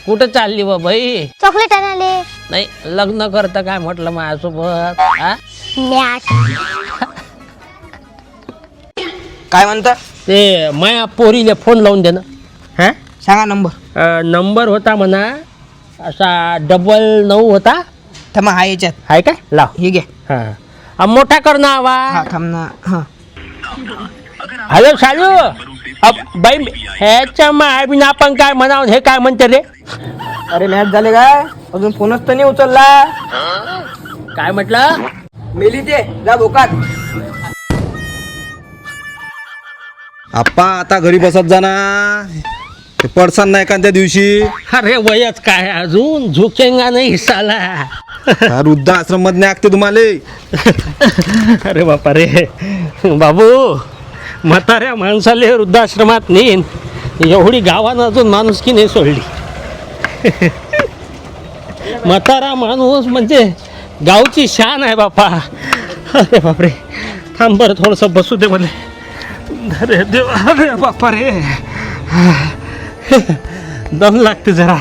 कुठं चालली बा बाई? चॉकलेट आणाले. नाही लग्न करता काय म्हटलं माझ्यासोबत? मॅट. काय म्हणता? ते माया पोरीले फोन लावून दे ना. हा सांगा नंबर. नंबर होता म्हणा असा 99 होता. थांबा हा याच्यात आहे काय? लाव. हे घ्या. हा मोठा कर ना हा आवाज. थांब ना. हा हॅलो शालू. बाई ह्याच्या माय बिन आपण काय म्हणावं हे काय म्हणते रे? अरे मॅच झाले काय? अजून फोनच तर नाही उचलला. काय म्हटलं? मेली ते जा भोकात. आप्पा आता घरी बसत जाना. ते पडसान नाही एखाद्या दिवशी. अरे वयच काय अजून झुकेंगा नाही साला. वृद्धाश्रम मध्ये ऐकते तुम्हाला. अरे बापा रे बाबू, म्हाताऱ्या माणसाले वृद्धाश्रमात नेईन एवढी गावानं अजून माणुसकी नाही सोडली. म्हातारा माणूस म्हणजे गावची शान आहे बापा. अरे बापरे थांब बरं थोडंसं बसू दे मला. अरे देवा, अरे बापा रे दम लागते जरा.